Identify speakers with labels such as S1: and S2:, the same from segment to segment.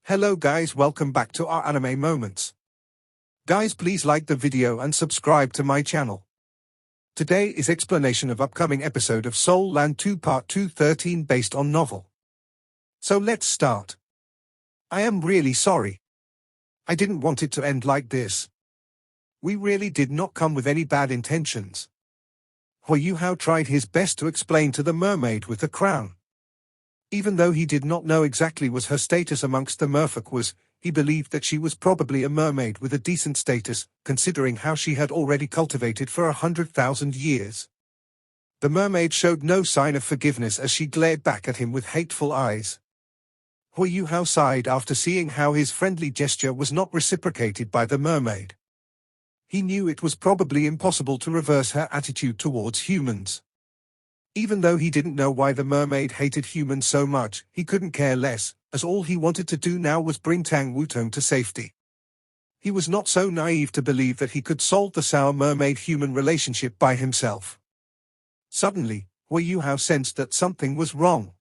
S1: Hello guys, welcome back to our anime moments. Guys, please like the video and subscribe to my channel. Today is explanation of upcoming episode of Soul Land 2 Part 213 based on novel. So let's start. I am really sorry. I didn't want it to end like this. We really did not come with any bad intentions. Huayuhao tried his best to explain to the mermaid with the crown. Even though he did not know exactly what her status amongst the merfolk was, he believed that she was probably a mermaid with a decent status, considering how she had already cultivated for 100,000 years. The mermaid showed no sign of forgiveness as she glared back at him with hateful eyes. Huayuhao sighed after seeing how his friendly gesture was not reciprocated by the mermaid. He knew it was probably impossible to reverse her attitude towards humans. Even though he didn't know why the mermaid hated humans so much, he couldn't care less, as all he wanted to do now was bring Tang Wutong to safety. He was not so naive to believe that he could solve the sour mermaid-human relationship by himself. Suddenly, Huayuhao sensed that something was wrong.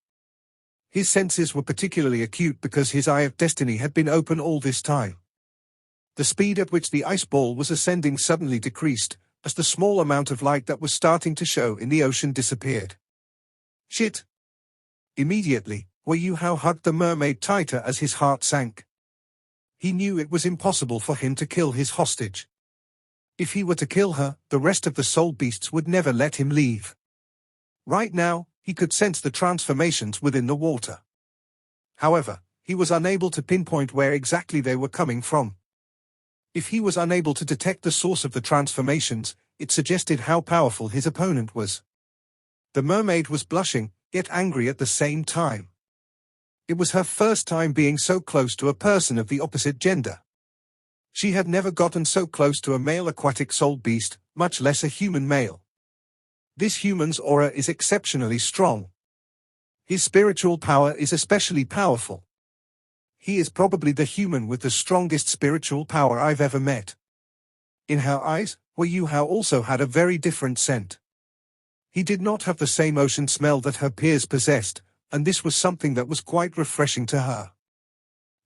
S1: His senses were particularly acute because his Eye of Destiny had been open all this time. The speed at which the ice ball was ascending suddenly decreased, as the small amount of light that was starting to show in the ocean disappeared. Shit! Immediately, Huayuhao hugged the mermaid tighter as his heart sank. He knew it was impossible for him to kill his hostage. If he were to kill her, the rest of the soul beasts would never let him leave. Right now, he could sense the transformations within the water. However, he was unable to pinpoint where exactly they were coming from. If he was unable to detect the source of the transformations, it suggested how powerful his opponent was. The mermaid was blushing, yet angry at the same time. It was her first time being so close to a person of the opposite gender. She had never gotten so close to a male aquatic soul beast, much less a human male. This human's aura is exceptionally strong. His spiritual power is especially powerful. He is probably the human with the strongest spiritual power I've ever met. In her eyes, Huayuhao also had a very different scent. He did not have the same ocean smell that her peers possessed, and this was something that was quite refreshing to her.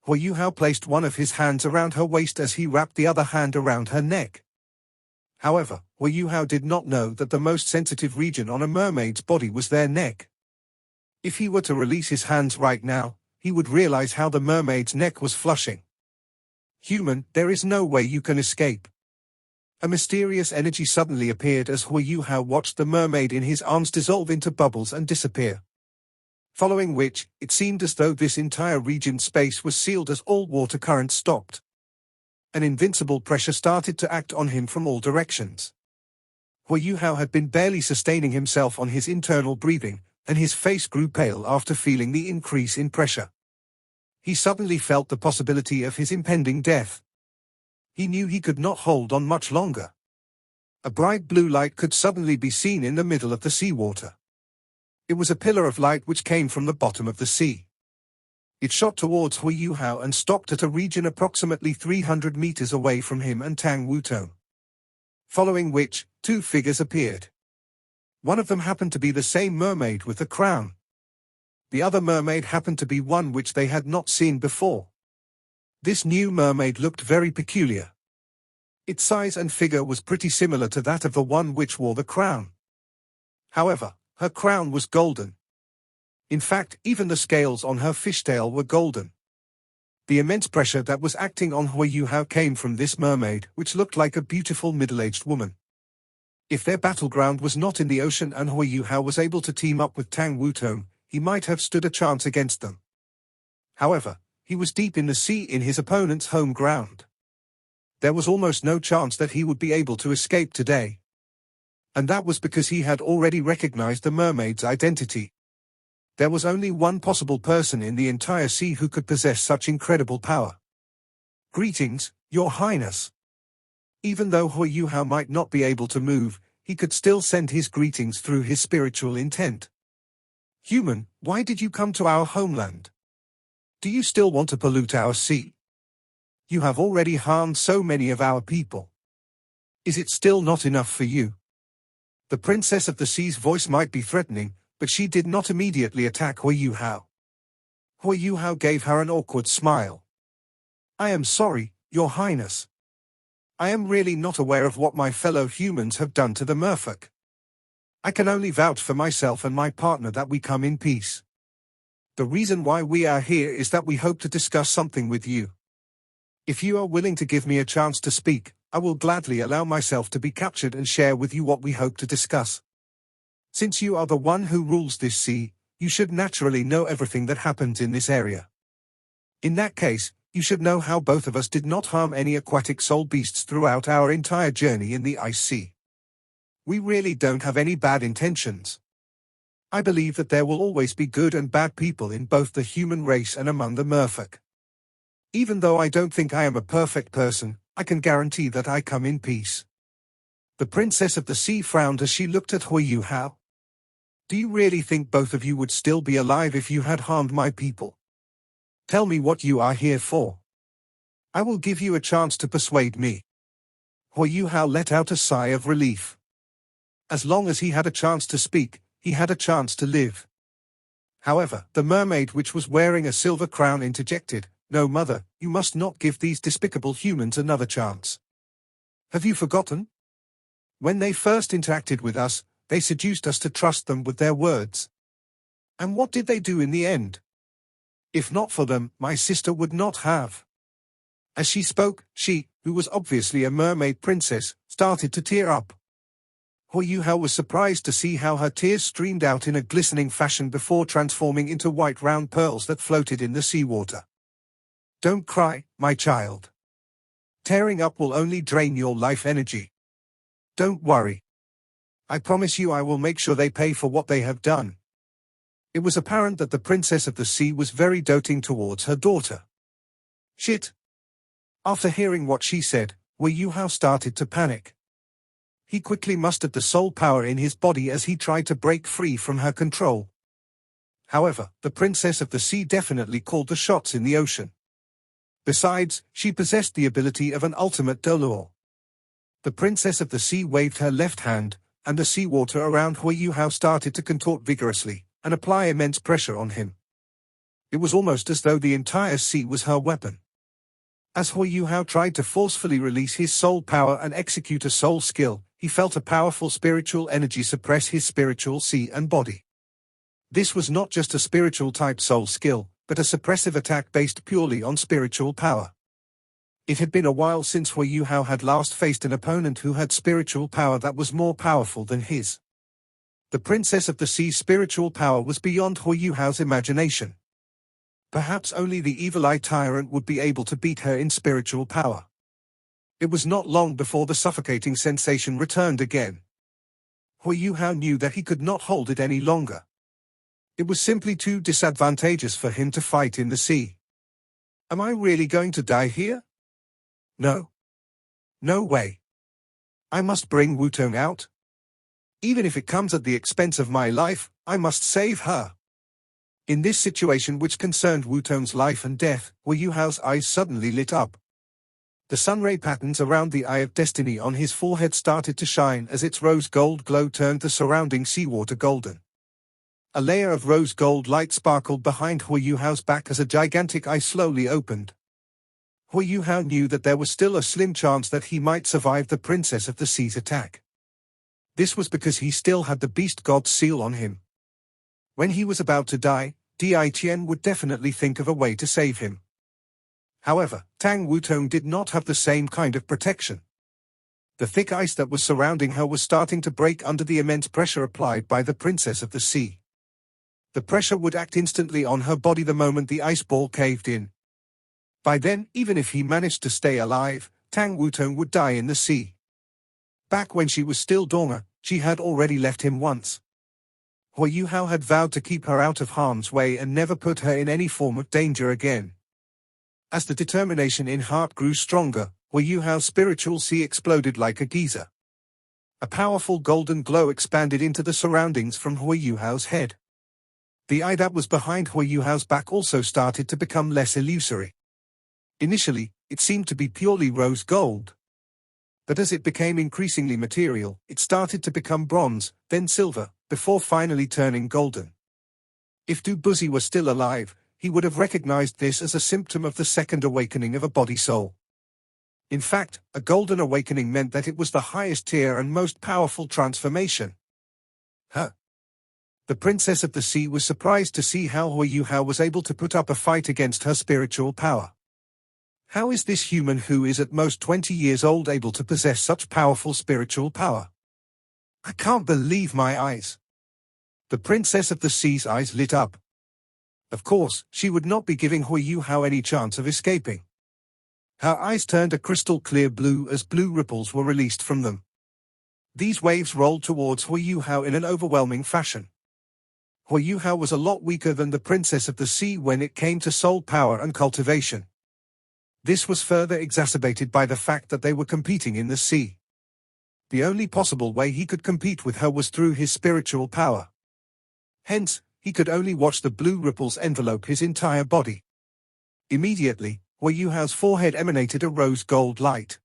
S1: Huayuhao placed one of his hands around her waist as he wrapped the other hand around her neck. However, Huayuhao did not know that the most sensitive region on a mermaid's body was their neck. If he were to release his hands right now, he would realize how the mermaid's neck was flushing. Human, there is no way you can escape. A mysterious energy suddenly appeared as Huayuhao watched the mermaid in his arms dissolve into bubbles and disappear. Following which, it seemed as though this entire region's space was sealed as all water currents stopped. An invincible pressure started to act on him from all directions. Huayuhao had been barely sustaining himself on his internal breathing, and his face grew pale after feeling the increase in pressure. He suddenly felt the possibility of his impending death. He knew he could not hold on much longer. A bright blue light could suddenly be seen in the middle of the seawater. It was a pillar of light which came from the bottom of the sea. It shot towards Huayuhao and stopped at a region approximately 300 meters away from him and Tang Wutong. Following which, two figures appeared. One of them happened to be the same mermaid with the crown. The other mermaid happened to be one which they had not seen before. This new mermaid looked very peculiar. Its size and figure was pretty similar to that of the one which wore the crown. However, her crown was golden. In fact, even the scales on her fishtail were golden. The immense pressure that was acting on Huayuhao came from this mermaid, which looked like a beautiful middle-aged woman. If their battleground was not in the ocean and Huayuhao was able to team up with Tang Wutong, he might have stood a chance against them. However, he was deep in the sea in his opponent's home ground. There was almost no chance that he would be able to escape today. And that was because he had already recognized the mermaid's identity. There was only one possible person in the entire sea who could possess such incredible power. Greetings, Your Highness. Even though Huayuhao might not be able to move, he could still send his greetings through his spiritual intent. Human, why did you come to our homeland? Do you still want to pollute our sea? You have already harmed so many of our people. Is it still not enough for you? The Princess of the Sea's voice might be threatening, but she did not immediately attack Huayuhao. Huayuhao gave her an awkward smile. I am sorry, Your Highness. I am really not aware of what my fellow humans have done to the merfolk. I can only vouch for myself and my partner that we come in peace. The reason why we are here is that we hope to discuss something with you. If you are willing to give me a chance to speak, I will gladly allow myself to be captured and share with you what we hope to discuss. Since you are the one who rules this sea, you should naturally know everything that happens in this area. In that case, you should know how both of us did not harm any aquatic soul beasts throughout our entire journey in the ice sea. We really don't have any bad intentions. I believe that there will always be good and bad people in both the human race and among the merfolk. Even though I don't think I am a perfect person, I can guarantee that I come in peace. The Princess of the Sea frowned as she looked at Hui Hao. Do you really think both of you would still be alive if you had harmed my people? Tell me what you are here for. I will give you a chance to persuade me. Hui Hao let out a sigh of relief. As long as he had a chance to speak, he had a chance to live. However, the mermaid which was wearing a silver crown interjected, "No, mother, you must not give these despicable humans another chance. Have you forgotten? When they first interacted with us, they seduced us to trust them with their words. And what did they do in the end? If not for them, my sister would not have." As she spoke, she, who was obviously a mermaid princess, started to tear up. Hui Hao was surprised to see how her tears streamed out in a glistening fashion before transforming into white round pearls that floated in the seawater. Don't cry, my child. Tearing up will only drain your life energy. Don't worry. I promise you I will make sure they pay for what they have done. It was apparent that the Princess of the Sea was very doting towards her daughter. Shit. After hearing what she said, Hui Hao started to panic. He quickly mustered the soul power in his body as he tried to break free from her control. However, the Princess of the Sea definitely called the shots in the ocean. Besides, she possessed the ability of an ultimate dolor. The Princess of the Sea waved her left hand, and the seawater around Hui Hao started to contort vigorously, and apply immense pressure on him. It was almost as though the entire sea was her weapon. As Hui Hao tried to forcefully release his soul power and execute a soul skill, he felt a powerful spiritual energy suppress his spiritual sea and body. This was not just a spiritual-type soul skill, but a suppressive attack based purely on spiritual power. It had been a while since Hui Hao had last faced an opponent who had spiritual power that was more powerful than his. The Princess of the Sea's spiritual power was beyond Hui Hao's imagination. Perhaps only the Evil Eye Tyrant would be able to beat her in spiritual power. It was not long before the suffocating sensation returned again. Hui Hao knew that he could not hold it any longer. It was simply too disadvantageous for him to fight in the sea. Am I really going to die here? No. No way. I must bring Wutong out. Even if it comes at the expense of my life, I must save her. In this situation which concerned Wutong's life and death, Hui Hao's eyes suddenly lit up. The sunray patterns around the Eye of Destiny on his forehead started to shine as its rose gold glow turned the surrounding seawater golden. A layer of rose gold light sparkled behind Hui Hao's back as a gigantic eye slowly opened. Hui Hao knew that there was still a slim chance that he might survive the Princess of the Sea's attack. This was because he still had the Beast God's seal on him. When he was about to die, Di Qian would definitely think of a way to save him. However, Tang Wutong did not have the same kind of protection. The thick ice that was surrounding her was starting to break under the immense pressure applied by the Princess of the Sea. The pressure would act instantly on her body the moment the ice ball caved in. By then, even if he managed to stay alive, Tang Wutong would die in the sea. Back when she was still Donga, she had already left him once. Hui Hao had vowed to keep her out of harm's way and never put her in any form of danger again. As the determination in heart grew stronger, Hui Hao's spiritual sea exploded like a geyser. A powerful golden glow expanded into the surroundings from Hui Hao's head. The eye that was behind Hui Hao's back also started to become less illusory. Initially, it seemed to be purely rose gold. But as it became increasingly material, it started to become bronze, then silver, before finally turning golden. If Du Buzi were still alive, he would have recognized this as a symptom of the second awakening of a body-soul. In fact, a golden awakening meant that it was the highest tier and most powerful transformation. The Princess of the Sea was surprised to see how Hui Yuhao was able to put up a fight against her spiritual power. How is this human who is at most 20 years old able to possess such powerful spiritual power? I can't believe my eyes. The Princess of the Sea's eyes lit up. Of course, she would not be giving Hui Yuhao any chance of escaping. Her eyes turned a crystal clear blue as blue ripples were released from them. These waves rolled towards Hui Yuhao in an overwhelming fashion. Hui Yuhao was a lot weaker than the Princess of the Sea when it came to soul power and cultivation. This was further exacerbated by the fact that they were competing in the sea. The only possible way he could compete with her was through his spiritual power. Hence, he could only watch the blue ripples envelope his entire body. Immediately, Hui Yuhao's forehead emanated a rose gold light.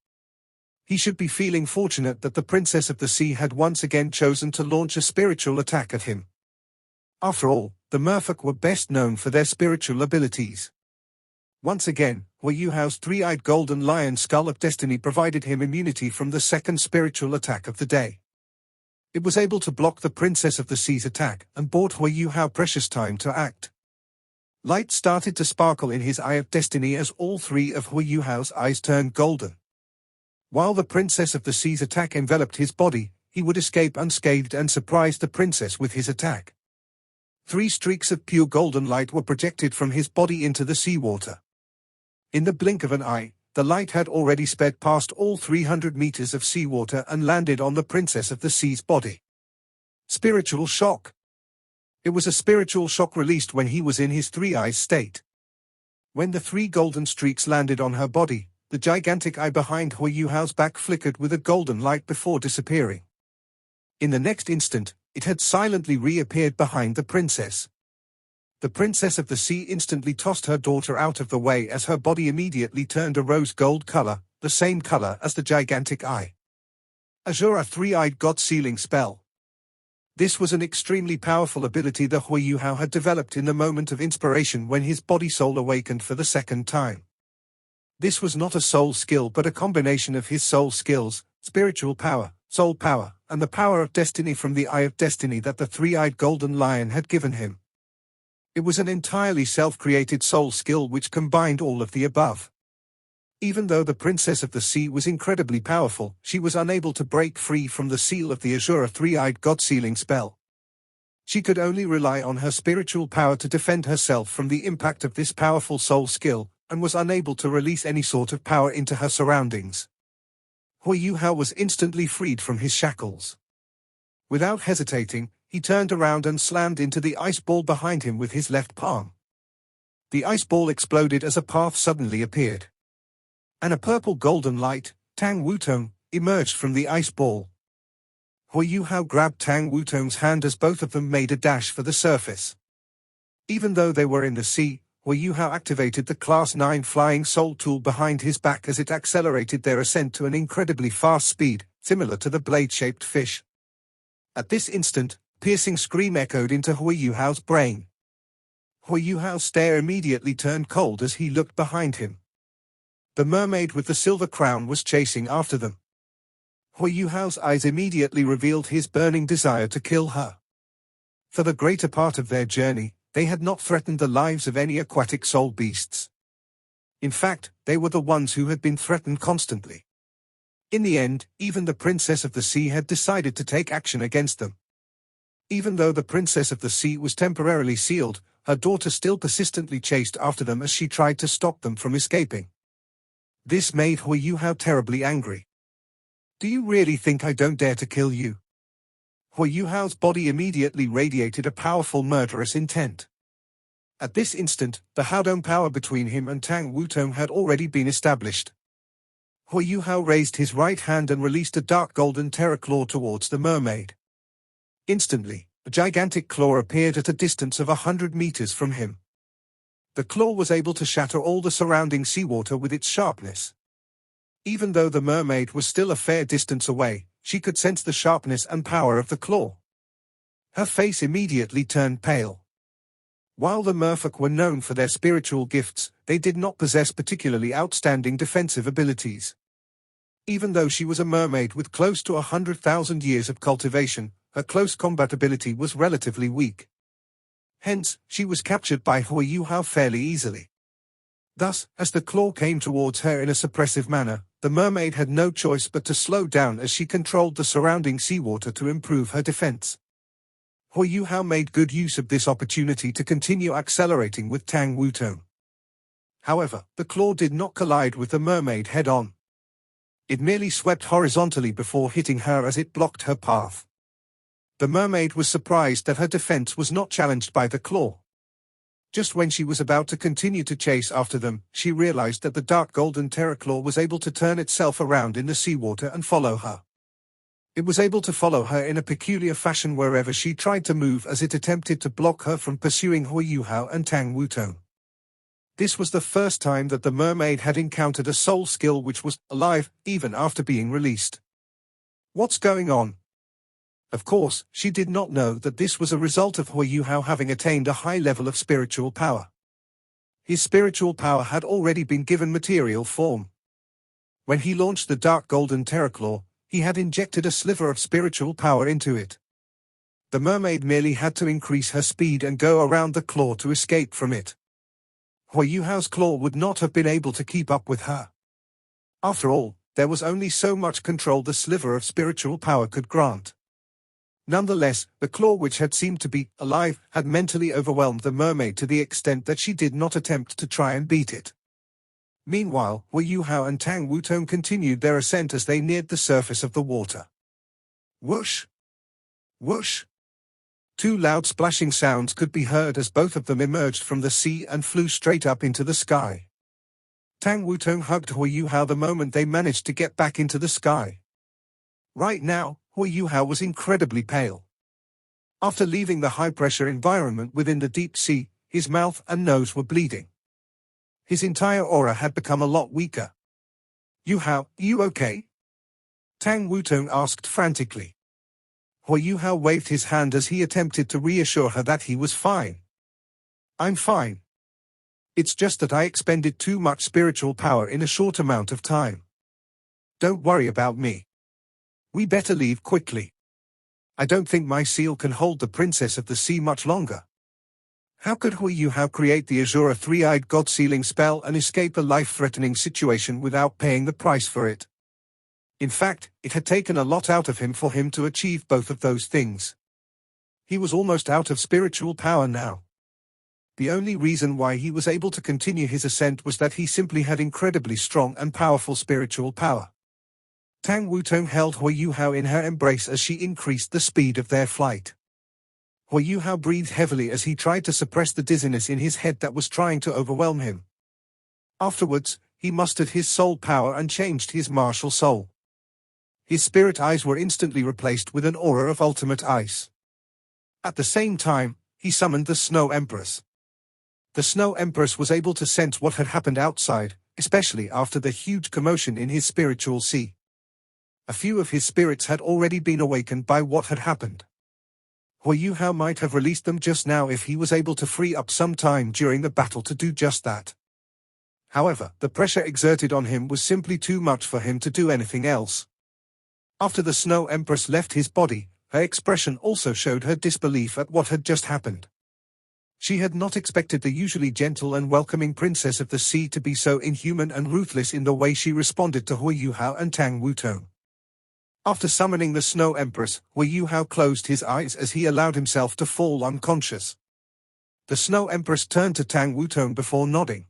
S1: He should be feeling fortunate that the Princess of the Sea had once again chosen to launch a spiritual attack at him. After all, the merfolk were best known for their spiritual abilities. Once again, Hui Yuhao's three-eyed golden lion skull of destiny provided him immunity from the second spiritual attack of the day. It was able to block the Princess of the Sea's attack and bought Hui Yuhao precious time to act. Light started to sparkle in his eye of destiny as all three of Hui Yuhao's eyes turned golden. While the Princess of the Sea's attack enveloped his body, he would escape unscathed and surprise the princess with his attack. 3 streaks of pure golden light were projected from his body into the seawater. In the blink of an eye, the light had already sped past all 300 meters of seawater and landed on the Princess of the Sea's body. Spiritual shock. It was a spiritual shock released when he was in his three-eyes state. When the 3 golden streaks landed on her body, the gigantic eye behind Hui Yuhao's back flickered with a golden light before disappearing. In the next instant, it had silently reappeared behind the princess. The Princess of the Sea instantly tossed her daughter out of the way as her body immediately turned a rose gold color, the same color as the gigantic eye. Azure, a three-eyed god sealing spell. This was an extremely powerful ability that Hui Yuhao had developed in the moment of inspiration when his body-soul awakened for the second time. This was not a soul skill but a combination of his soul skills, spiritual power, soul power, and the power of destiny from the Eye of Destiny that the three-eyed golden lion had given him. It was an entirely self-created soul skill which combined all of the above. Even though the Princess of the Sea was incredibly powerful, she was unable to break free from the seal of the Azure three-eyed god sealing spell. She could only rely on her spiritual power to defend herself from the impact of this powerful soul skill, and was unable to release any sort of power into her surroundings. Hui Yuhao was instantly freed from his shackles. Without hesitating, he turned around and slammed into the ice ball behind him with his left palm. The ice ball exploded as a path suddenly appeared. And a purple golden light, Tang Wutong, emerged from the ice ball. Hui Yuhao grabbed Tang Wutong's hand as both of them made a dash for the surface. Even though they were in the sea, Hui Yuhao activated the Class 9 flying soul tool behind his back as it accelerated their ascent to an incredibly fast speed, similar to the blade-shaped fish. At this instant, piercing scream echoed into Hui Yuhao's brain. Hui Yuhao's stare immediately turned cold as he looked behind him. The mermaid with the silver crown was chasing after them. Hui Yuhao's eyes immediately revealed his burning desire to kill her. For the greater part of their journey, they had not threatened the lives of any aquatic soul beasts. In fact, they were the ones who had been threatened constantly. In the end, even the Princess of the Sea had decided to take action against them. Even though the Princess of the Sea was temporarily sealed, her daughter still persistently chased after them as she tried to stop them from escaping. This made Hui Yuhao terribly angry. Do you really think I don't dare to kill you? Hui Yuhao's body immediately radiated a powerful murderous intent. At this instant, the Haodong power between him and Tang Wutong had already been established. Hui Yuhao raised his right hand and released a dark golden terror claw towards the mermaid. Instantly, a gigantic claw appeared at a distance of 100 meters from him. The claw was able to shatter all the surrounding seawater with its sharpness. Even though the mermaid was still a fair distance away, she could sense the sharpness and power of the claw. Her face immediately turned pale. While the merfolk were known for their spiritual gifts, they did not possess particularly outstanding defensive abilities. Even though she was a mermaid with close to 100,000 years of cultivation, her close combat ability was relatively weak. Hence, she was captured by Huayuhao fairly easily. Thus, as the claw came towards her in a suppressive manner, the mermaid had no choice but to slow down as she controlled the surrounding seawater to improve her defense. Huayuhao made good use of this opportunity to continue accelerating with Tang Wutong. However, the claw did not collide with the mermaid head-on. It merely swept horizontally before hitting her as it blocked her path. The mermaid was surprised that her defense was not challenged by the claw. Just when she was about to continue to chase after them, she realized that the dark golden terraclaw was able to turn itself around in the seawater and follow her. It was able to follow her in a peculiar fashion wherever she tried to move as it attempted to block her from pursuing Huayuhao and Tang Wutong. This was the first time that the mermaid had encountered a soul skill which was alive, even after being released. What's going on? Of course, she did not know that this was a result of Huayuhao having attained a high level of spiritual power. His spiritual power had already been given material form. When he launched the dark golden terraclaw, he had injected a sliver of spiritual power into it. The mermaid merely had to increase her speed and go around the claw to escape from it. Huayuhao's claw would not have been able to keep up with her. After all, there was only so much control the sliver of spiritual power could grant. Nonetheless, the claw, which had seemed to be alive, had mentally overwhelmed the mermaid to the extent that she did not attempt to try and beat it. Meanwhile, Huayuhao and Tang Wutong continued their ascent as they neared the surface of the water. Whoosh! Whoosh! Two loud splashing sounds could be heard as both of them emerged from the sea and flew straight up into the sky. Tang Wutong hugged Huayuhao the moment they managed to get back into the sky. Right now, Huayuhao was incredibly pale. After leaving the high-pressure environment within the deep sea, his mouth and nose were bleeding. His entire aura had become a lot weaker. "Yuhao, you okay?" Tang Wutong asked frantically. Huayuhao waved his hand as he attempted to reassure her that he was fine. "I'm fine. It's just that I expended too much spiritual power in a short amount of time. Don't worry about me. We better leave quickly. I don't think my seal can hold the princess of the sea much longer." How could Huayuhao create the Azura three-eyed god-sealing spell and escape a life-threatening situation without paying the price for it? In fact, it had taken a lot out of him for him to achieve both of those things. He was almost out of spiritual power now. The only reason why he was able to continue his ascent was that he simply had incredibly strong and powerful spiritual power. Tang Wutong held Huayuhao in her embrace as she increased the speed of their flight. Huayuhao breathed heavily as he tried to suppress the dizziness in his head that was trying to overwhelm him. Afterwards, he mustered his soul power and changed his martial soul. His spirit eyes were instantly replaced with an aura of ultimate ice. At the same time, he summoned the Snow Empress. The Snow Empress was able to sense what had happened outside, especially after the huge commotion in his spiritual sea. A few of his spirits had already been awakened by what had happened. Huayuhao might have released them just now if he was able to free up some time during the battle to do just that. However, the pressure exerted on him was simply too much for him to do anything else. After the Snow Empress left his body, her expression also showed her disbelief at what had just happened. She had not expected the usually gentle and welcoming princess of the sea to be so inhuman and ruthless in the way she responded to Huayuhao and Tang Wutong. After summoning the Snow Empress, Huayuhao closed his eyes as he allowed himself to fall unconscious. The Snow Empress turned to Tang Wutong before nodding.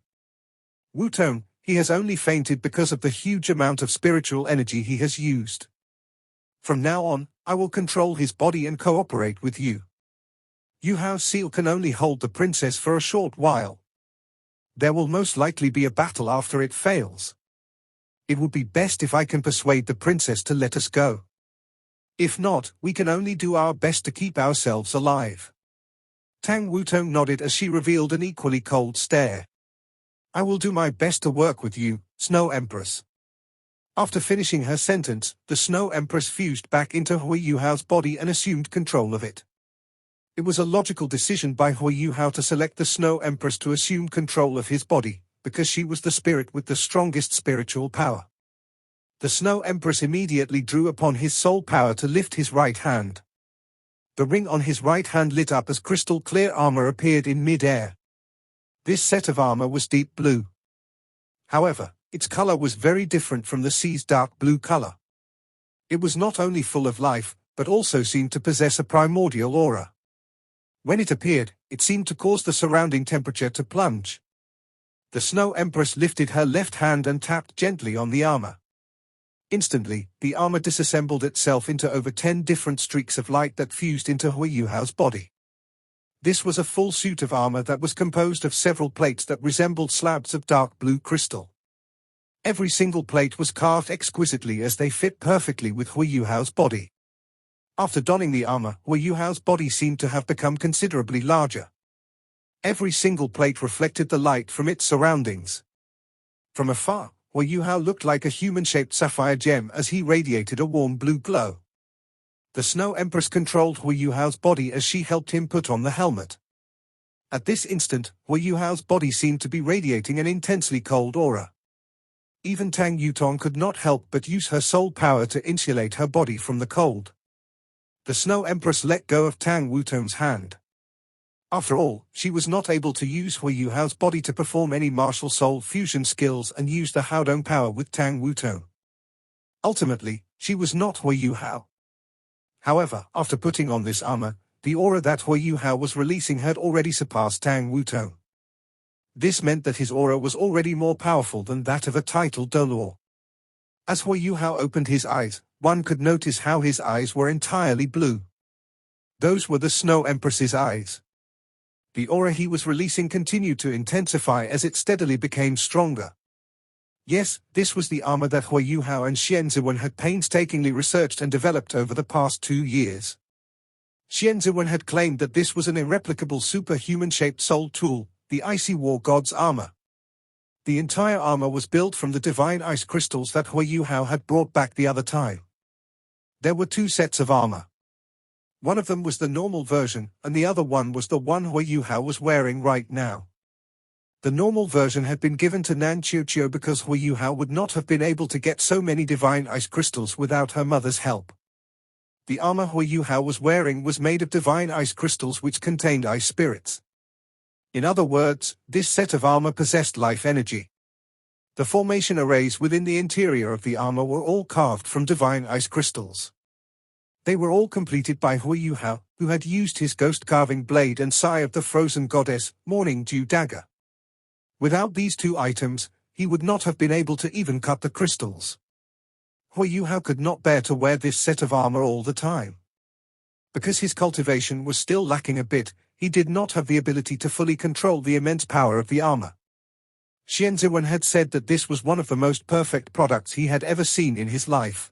S1: "Wutong, he has only fainted because of the huge amount of spiritual energy he has used. From now on, I will control his body and cooperate with you. Yuhao's seal can only hold the princess for a short while. There will most likely be a battle after it fails. It would be best if I can persuade the princess to let us go. If not, we can only do our best to keep ourselves alive." Tang Wutong nodded as she revealed an equally cold stare. "I will do my best to work with you, Snow Empress." After finishing her sentence, the Snow Empress fused back into Huayuhao's body and assumed control of it. It was a logical decision by Hui Yuhao to select the Snow Empress to assume control of his body, because she was the spirit with the strongest spiritual power. The Snow Empress immediately drew upon his soul power to lift his right hand. The ring on his right hand lit up as crystal clear armor appeared in mid-air. This set of armor was deep blue. However, its color was very different from the sea's dark blue color. It was not only full of life, but also seemed to possess a primordial aura. When it appeared, it seemed to cause the surrounding temperature to plunge. The Snow Empress lifted her left hand and tapped gently on the armor. Instantly, the armor disassembled itself into over 10 different streaks of light that fused into Hui Yuhao's body. This was a full suit of armor that was composed of several plates that resembled slabs of dark blue crystal. Every single plate was carved exquisitely as they fit perfectly with Hui Yuhao's body. After donning the armor, Hui Yuhao's body seemed to have become considerably larger. Every single plate reflected the light from its surroundings. From afar, Hui Yuhao looked like a human-shaped sapphire gem as he radiated a warm blue glow. The Snow Empress controlled Hui Yuhao's body as she helped him put on the helmet. At this instant, Hui Yuhao's body seemed to be radiating an intensely cold aura. Even Tang Yutong could not help but use her soul power to insulate her body from the cold. The Snow Empress let go of Tang Wutong's hand. After all, she was not able to use Hui Yuhao's body to perform any martial soul fusion skills and use the Haodong power with Tang Wutong. Ultimately, she was not Hui Yuhao. However, after putting on this armor, the aura that Hui Yuhao was releasing had already surpassed Tang Wutong. This meant that his aura was already more powerful than that of a titled Dolor. As Hui Yuhao opened his eyes, one could notice how his eyes were entirely blue. Those were the Snow Empress's eyes. The aura he was releasing continued to intensify as it steadily became stronger. Yes, this was the armor that Hui Yuhao and Xian Ziwen had painstakingly researched and developed over the past 2 years. Xian Ziwen had claimed that this was an irreplicable superhuman-shaped soul tool, the Icy War God's armor. The entire armor was built from the divine ice crystals that Hui Yuhao had brought back the other time. There were 2 sets of armor. One of them was the normal version, and the other one was the one Hui Yuhao was wearing right now. The normal version had been given to Nan Qiuqiu because Hui Yuhao would not have been able to get so many divine ice crystals without her mother's help. The armor Hui Yuhao was wearing was made of divine ice crystals which contained ice spirits. In other words, this set of armor possessed life energy. The formation arrays within the interior of the armor were all carved from divine ice crystals. They were all completed by Hui Yuhao, who had used his ghost-carving blade and Sai of the Frozen Goddess, Morning Dew dagger. Without these 2 items, he would not have been able to even cut the crystals. Hui Yuhao could not bear to wear this set of armor all the time. Because his cultivation was still lacking a bit, he did not have the ability to fully control the immense power of the armor. Xian Ziwen had said that this was one of the most perfect products he had ever seen in his life.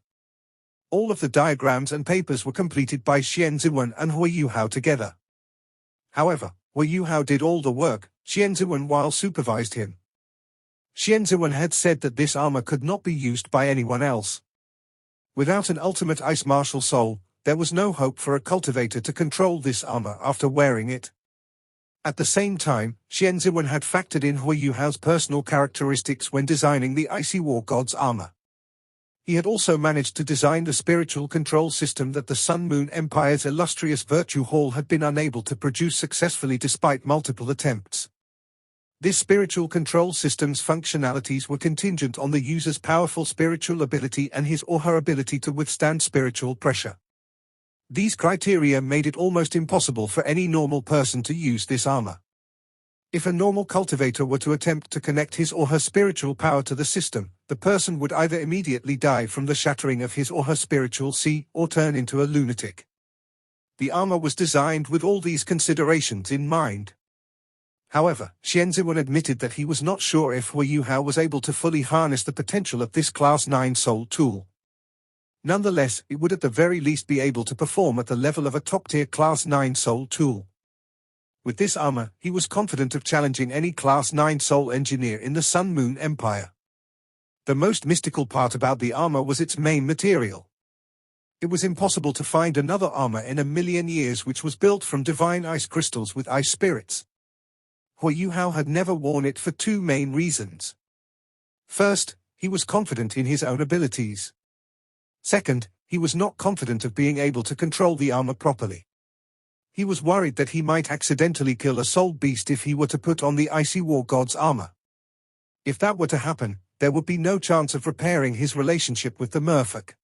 S1: All of the diagrams and papers were completed by Xian Ziwen and Hui Yuhao together. However, Hui Yuhao did all the work, Xian Ziwen while supervised him. Xian Ziwen had said that this armor could not be used by anyone else. Without an ultimate ice martial soul, there was no hope for a cultivator to control this armor after wearing it. At the same time, Xian Ziwen had factored in Hui Yuhao's personal characteristics when designing the Icy War God's armor. He had also managed to design the spiritual control system that the Sun Moon Empire's illustrious Virtue Hall had been unable to produce successfully despite multiple attempts. This spiritual control system's functionalities were contingent on the user's powerful spiritual ability and his or her ability to withstand spiritual pressure. These criteria made it almost impossible for any normal person to use this armor. If a normal cultivator were to attempt to connect his or her spiritual power to the system, the person would either immediately die from the shattering of his or her spiritual chi, or turn into a lunatic. The armor was designed with all these considerations in mind. However, Xian Ziwen admitted that he was not sure if Hui Yuhao was able to fully harness the potential of this Class 9 soul tool. Nonetheless, it would at the very least be able to perform at the level of a top-tier Class 9 soul tool. With this armor, he was confident of challenging any Class 9 soul engineer in the Sun Moon Empire. The most mystical part about the armor was its main material. It was impossible to find another armor in a million years which was built from divine ice crystals with ice spirits. Hui Yuhao had never worn it for two main reasons. First, he was confident in his own abilities. Second, he was not confident of being able to control the armor properly. He was worried that he might accidentally kill a soul beast if he were to put on the icy war god's armor. If that were to happen, there would be no chance of repairing his relationship with the merfolk.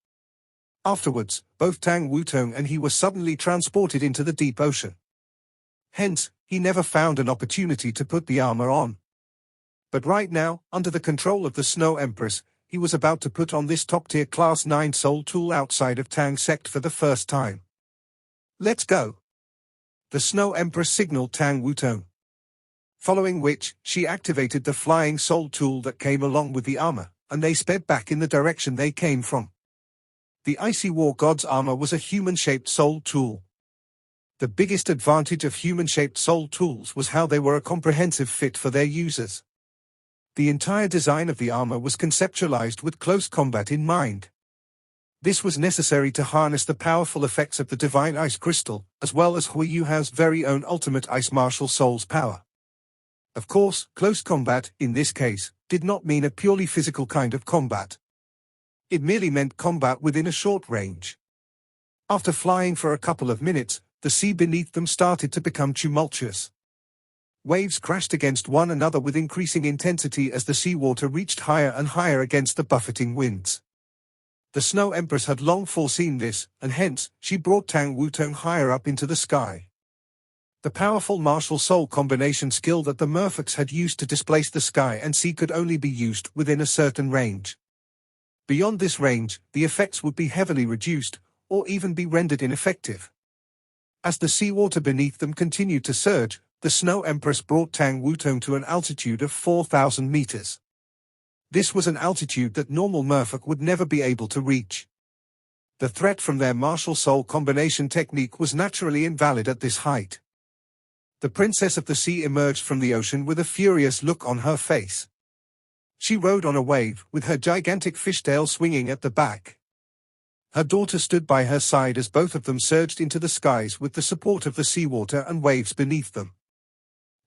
S1: Afterwards, both Tang Wutong and he were suddenly transported into the deep ocean. Hence, he never found an opportunity to put the armor on. But right now, under the control of the Snow Empress, he was about to put on this top-tier Class 9 soul tool outside of Tang sect for the first time. Let's go! The Snow Empress signaled Tang Wutong. Following which, she activated the flying soul tool that came along with the armor, and they sped back in the direction they came from. The Icy War God's armor was a human-shaped soul tool. The biggest advantage of human-shaped soul tools was how they were a comprehensive fit for their users. The entire design of the armor was conceptualized with close combat in mind. This was necessary to harness the powerful effects of the divine ice crystal, as well as Hui Yuhao's very own ultimate ice martial soul's power. Of course, close combat, in this case, did not mean a purely physical kind of combat. It merely meant combat within a short range. After flying for a couple of minutes, the sea beneath them started to become tumultuous. Waves crashed against one another with increasing intensity as the seawater reached higher and higher against the buffeting winds. The Snow Empress had long foreseen this, and hence, she brought Tang Wutong higher up into the sky. The powerful martial soul combination skill that the merfolks had used to displace the sky and sea could only be used within a certain range. Beyond this range, the effects would be heavily reduced, or even be rendered ineffective. As the seawater beneath them continued to surge, the Snow Empress brought Tang Wutong to an altitude of 4,000 meters. This was an altitude that normal merfolk would never be able to reach. The threat from their martial soul combination technique was naturally invalid at this height. The Princess of the Sea emerged from the ocean with a furious look on her face. She rode on a wave, with her gigantic fishtail swinging at the back. Her daughter stood by her side as both of them surged into the skies with the support of the seawater and waves beneath them.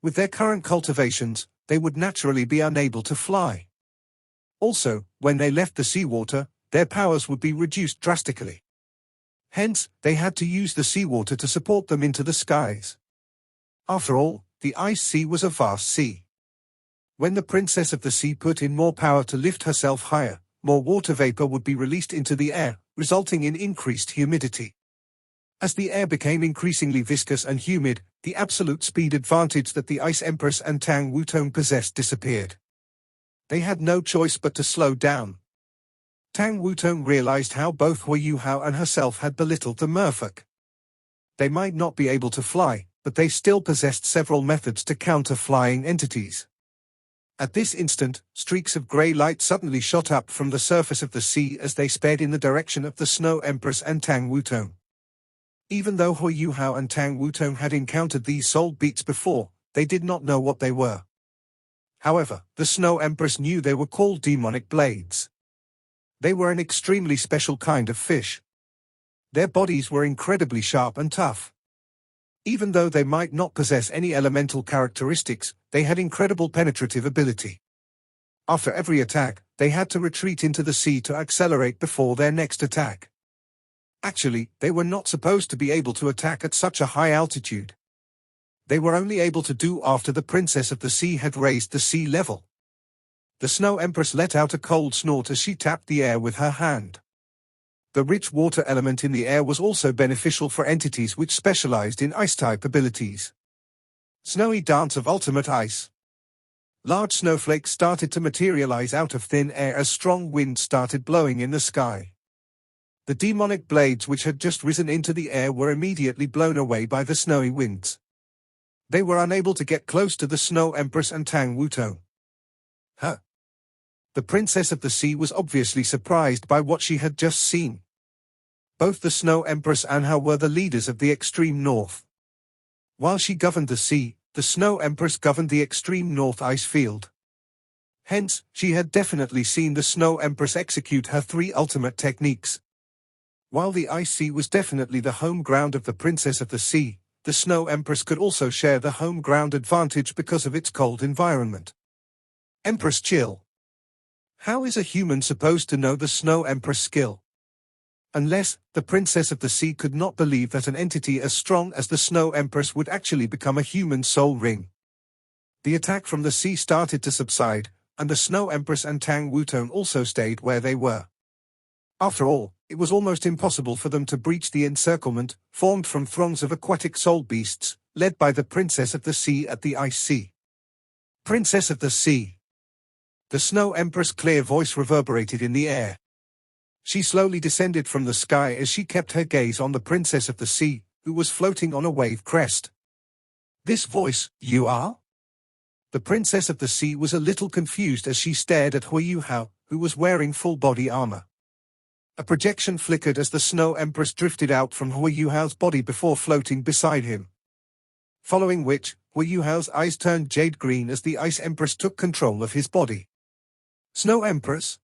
S1: With their current cultivations, they would naturally be unable to fly. Also, when they left the seawater, their powers would be reduced drastically. Hence, they had to use the seawater to support them into the skies. After all, the ice sea was a vast sea. When the Princess of the Sea put in more power to lift herself higher, more water vapor would be released into the air, resulting in increased humidity. As the air became increasingly viscous and humid, the absolute speed advantage that the Ice Empress and Tang Wutong possessed disappeared. They had no choice but to slow down. Tang Wutong realized how both Hui Yuhao and herself had belittled the merfolk. They might not be able to fly, but they still possessed several methods to counter flying entities. At this instant, streaks of grey light suddenly shot up from the surface of the sea as they sped in the direction of the Snow Empress and Tang Wutong. Even though Hui Yuhao and Tang Wutong had encountered these soul beats before, they did not know what they were. However, the Snow Empress knew they were called demonic blades. They were an extremely special kind of fish. Their bodies were incredibly sharp and tough. Even though they might not possess any elemental characteristics, they had incredible penetrative ability. After every attack, they had to retreat into the sea to accelerate before their next attack. Actually, they were not supposed to be able to attack at such a high altitude. They were only able to do after the Princess of the Sea had raised the sea level. The Snow Empress let out a cold snort as she tapped the air with her hand. The rich water element in the air was also beneficial for entities which specialized in ice-type abilities. Snowy dance of ultimate ice. Large snowflakes started to materialize out of thin air as strong winds started blowing in the sky. The demonic blades which had just risen into the air were immediately blown away by the snowy winds. They were unable to get close to the Snow Empress and Tang Wutong. The Princess of the Sea was obviously surprised by what she had just seen. Both the Snow Empress and her were the leaders of the extreme north. While she governed the sea, the Snow Empress governed the extreme north ice field. Hence, she had definitely seen the Snow Empress execute her three ultimate techniques. While the Ice Sea was definitely the home ground of the Princess of the Sea, the Snow Empress could also share the home ground advantage because of its cold environment. Empress chill. How is a human supposed to know the Snow Empress skill? Unless, the Princess of the Sea could not believe that an entity as strong as the Snow Empress would actually become a human soul ring. The attack from the sea started to subside, and the Snow Empress and Tang Wutong also stayed where they were. After all, it was almost impossible for them to breach the encirclement, formed from throngs of aquatic soul beasts, led by the Princess of the Sea at the Ice Sea. Princess of the Sea. The Snow Empress' clear voice reverberated in the air. She slowly descended from the sky as she kept her gaze on the Princess of the Sea, who was floating on a wave crest. This voice, you are? The Princess of the Sea was a little confused as she stared at Hui Yuhao, who was wearing full body armor. A projection flickered as the Snow Empress drifted out from Hui Yuhao's body before floating beside him. Following which, Hui Yuhao's eyes turned jade green as the Ice Empress took control of his body. Snow Empress?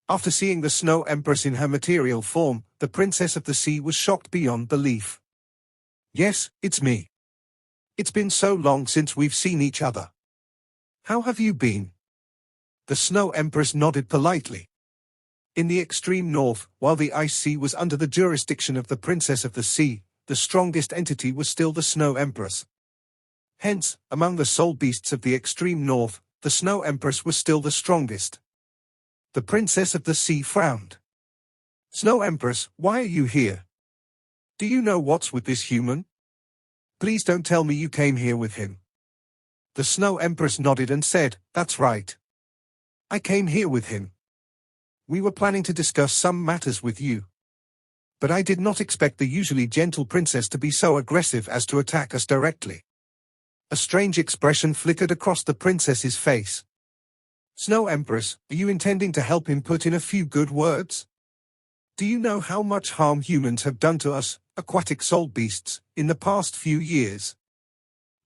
S1: After seeing the Snow Empress in her material form, the Princess of the Sea was shocked beyond belief. Yes, it's me. It's been so long since we've seen each other. How have you been? The Snow Empress nodded politely. In the extreme north, while the Ice Sea was under the jurisdiction of the Princess of the Sea, the strongest entity was still the Snow Empress. Hence, among the soul beasts of the extreme north, the Snow Empress was still the strongest. The Princess of the Sea frowned. Snow Empress, why are you here? Do you know what's with this human? Please don't tell me you came here with him. The Snow Empress nodded and said, that's right. I came here with him. We were planning to discuss some matters with you. But I did not expect the usually gentle princess to be so aggressive as to attack us directly. A strange expression flickered across the princess's face. Snow Empress, are you intending to help him put in a few good words? Do you know how much harm humans have done to us, aquatic soul beasts, in the past few years?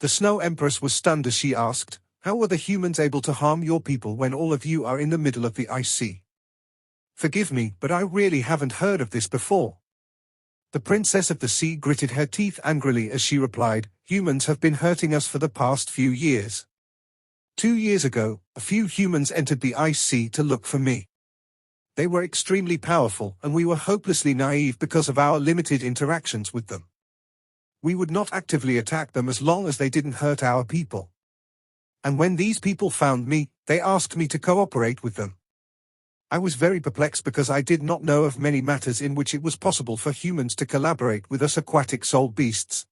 S1: The Snow Empress was stunned as she asked, how were the humans able to harm your people when all of you are in the middle of the Ice Sea? Forgive me, but I really haven't heard of this before. The Princess of the Sea gritted her teeth angrily as she replied, humans have been hurting us for the past few years. 2 years ago, a few humans entered the Ice Sea to look for me. They were extremely powerful and we were hopelessly naive because of our limited interactions with them. We would not actively attack them as long as they didn't hurt our people. And when these people found me, they asked me to cooperate with them. I was very perplexed because I did not know of many matters in which it was possible for humans to collaborate with us aquatic soul beasts.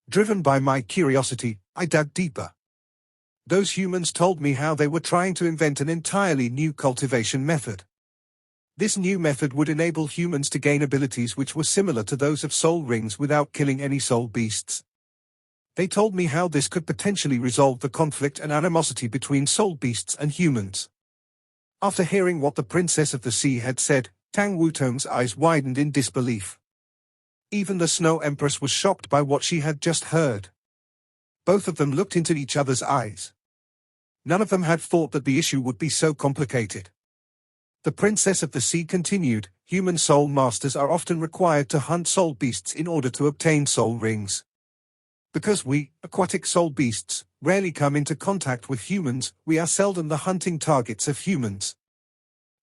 S1: Driven by my curiosity, I dug deeper. Those humans told me how they were trying to invent an entirely new cultivation method. This new method would enable humans to gain abilities which were similar to those of soul rings without killing any soul beasts. They told me how this could potentially resolve the conflict and animosity between soul beasts and humans. After hearing what the Princess of the Sea had said, Tang Wutong's eyes widened in disbelief. Even the Snow Empress was shocked by what she had just heard. Both of them looked into each other's eyes. None of them had thought that the issue would be so complicated. The Princess of the Sea continued, human soul masters are often required to hunt soul beasts in order to obtain soul rings. Because we, aquatic soul beasts, rarely come into contact with humans, we are seldom the hunting targets of humans.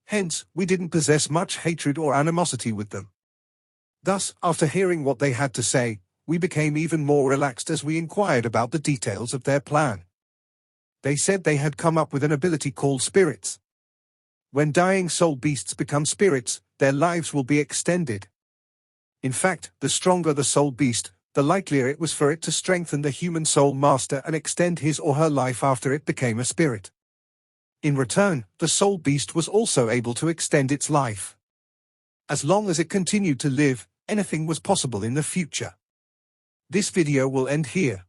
S1: Hence, we didn't possess much hatred or animosity with them. Thus, after hearing what they had to say, we became even more relaxed as we inquired about the details of their plan. They said they had come up with an ability called spirits. When dying soul beasts become spirits, their lives will be extended. In fact, the stronger the soul beast, the likelier it was for it to strengthen the human soul master and extend his or her life after it became a spirit. In return, the soul beast was also able to extend its life. As long as it continued to live, anything was possible in the future. This video will end here.